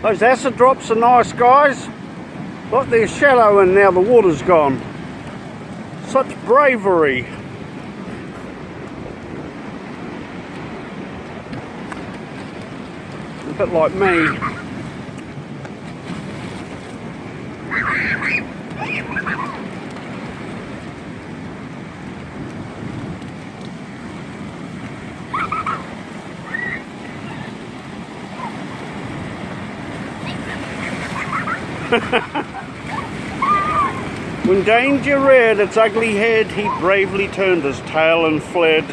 Those acid drops are nice, guys. Look, they're shallow and now the water's gone. Such bravery. A bit like me. When danger reared its ugly head, he bravely turned his tail and fled.